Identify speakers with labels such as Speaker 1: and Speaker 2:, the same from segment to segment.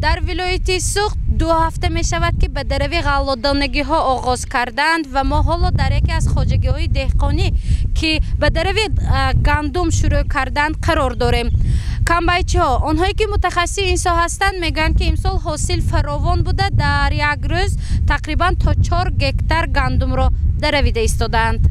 Speaker 1: در ولایت سوخت 2 هفته می شود که به دروی غلادانگی ها آغاز کردند و ما حالا در یکی از خواجگی های دهقانی که به دروی گندم شروع کردند قرار داریم. کمبایچی ها آنهایی که متخصص این ساحه هستند میگن که امسال حاصل فراوان بوده. در یک روز تقریبا تا 4 گکتار گندم را درویده ایستادند.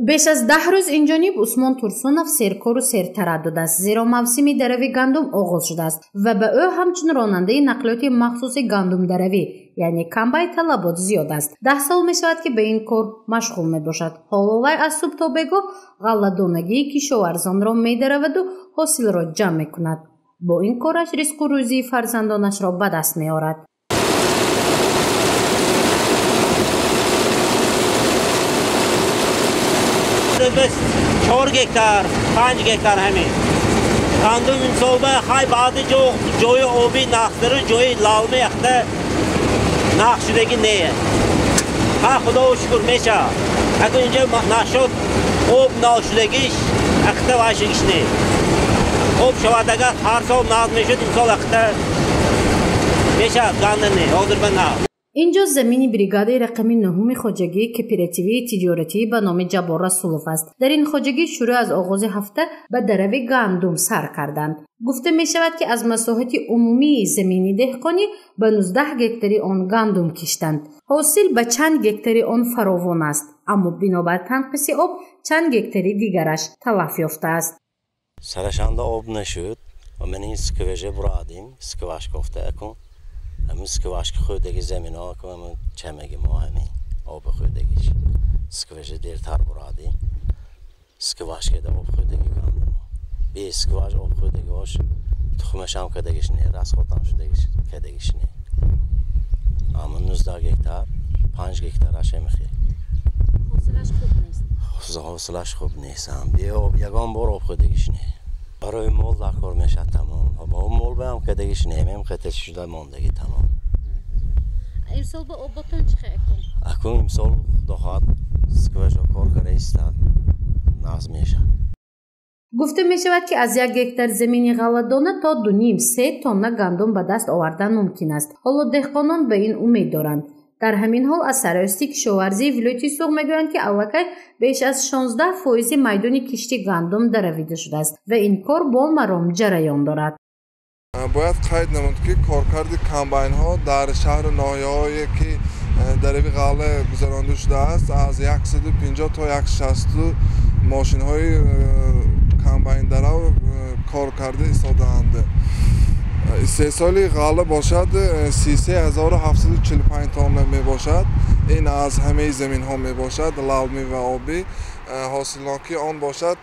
Speaker 1: بیش از 10 روز این جانب عثمان ترسونов سرکار و سرتردد است، زیرا موسم دروی گندم آغاز شده است و به او همچون راننده نقلیات مخصوص گندم دروی یعنی کمبای طلبات زیاد است. 10 سال می شود که به این کار مشغول می باشد. حالا وی از صبح تا بگاه غله‌دانگی کشاورزان را می درود و حاصل را جمع می کند. با این کارش رزق و روزی فرزندانش را به دست می آورد.
Speaker 2: 4 گکتار 5 گکتار همین گندم این سال به خیلی بعضی جای آبی نخستر جای لالمه اخته نخ شدگی نیه. خدا و شکر میشه. اگر اینجا نشد آب نشدگیش اخته واشگیش نیه. آب شودگه هر سال ناز میشد این سال اخته میشه گندم نیه. آدر به نه.
Speaker 1: اینجا زمین بریگاد رقم 9 خواجگی کوپراتیو تجارتی به نام جبار رسولوف است. در این خواجگی شروع از آغاز هفته به دروی گندم سر کردند. گفته می شود که از مساحت عمومی زمین دهقانی به 19 گکتاری آن گندم کشتند. حاصل به چند گکتاری آن فراوان است، اما بنابر تنقیص آب چند گکتاری دیگرش تلف یافته است.
Speaker 3: سرشان آب نشد و من این سکوژه برادیم سکواش گفته اکن. همین سکواش که خودگی زمین ها که من چمگی ما همین آب خودگیش سکواش دیرتر برادی سکواش که آب خودگی گندم بی سکواش آب خودگیش تخمش هم کدگیش نه راست خودم شدگیش کدگیش نه اما 19 گکتار 5 گکتار اش میخواد
Speaker 1: حاصلش خوب نیست.
Speaker 3: حاصلش خوب نیست هم بی آب یگان بار آب خودگیش نه برای مول دکار میشه تمام. با مول به هم کدگیش نمیم قطعه شده ماندگی تمام.
Speaker 1: امسال با آباتون چه کن؟
Speaker 3: اکنون امسال دخواد سکوژا کار کرده ایستاد ناز میشه.
Speaker 1: گفته می شود که از 1 گکتار زمین غله‌دانه تا 2.5-3 تن گندم به دست آوردن ممکن است. حالا دهقانان به این امید دارند. در همین حال از سراستی کشاورزی ولایت سوق میگویند که الکی بیش از 16% میدان کشتی گندم درویده شده است و این کار با مرام جریان دارد.
Speaker 4: باید قید نمود که کارکرد کمباین ها در شهر ناحیه‌هایی که دروی غله گذرانده شده است از 150 تا 160 ماشین های کمباین درو کارکرد ایستاده‌اند. استحصال غله باشد 33745 تن می باشد. این از همه زمین ها می باشد، لالمی و آبی. حاصلناکی آن باشد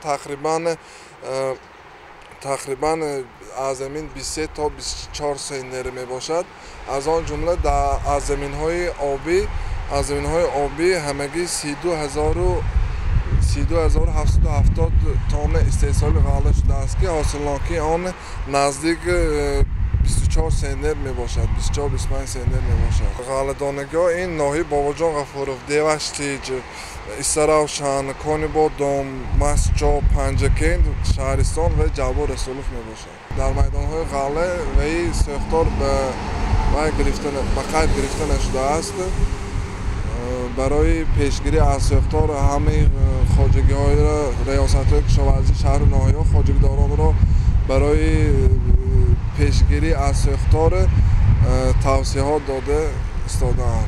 Speaker 4: تقریبا از زمین 23 تا 24 سنتیمتر می باشد. از آن جمله از زمین های آبی همگی 32770 تن استحصال غله شده است که حاصلناکی آن نزدیک 24 سنتیمتر می باشد، 24-25 سنتیمتر می باشد. غله‌دانگی ها این ناحیه باباجان غفورov، دیوشتیج، استراوشان، کانیبادام، مسجا، پنجکند، شهرستان و جبار رسولوف می باشد. در میدان های غله وی ساختار به قید گرفته نشده است. برای پیشگیری از ساختار همه خواجگی های ریاست های کشاورزی شهر و ناحیه خواجگی داران را برای پیشگیری از ساختار توصیحات داده ایستاده‌اند.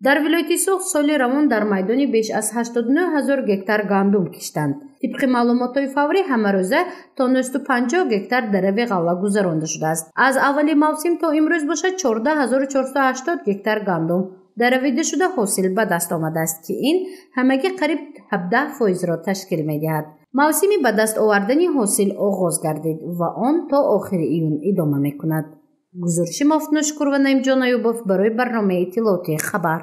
Speaker 1: در ولایت سوخت سال روان در میدان بیش از 89000 گکتار گندم کشتند. طبق معلومات فوری همه روزه تا 950 گکتار دروی غله گذرانده شده است. از اول موسم تا امروز باشد 14480 گکتار گندم درویده شده حاصل به دست آمده است که این همگی قریب 17% را تشکیل می دهد. موسمی به دست آوردن حاصل آغاز گردید و آن تا آخر ایون ادامه می کند. گزارش مفتونشکر و نعیم جان ایوبوف برای برنامه اطلاعاتی خبر.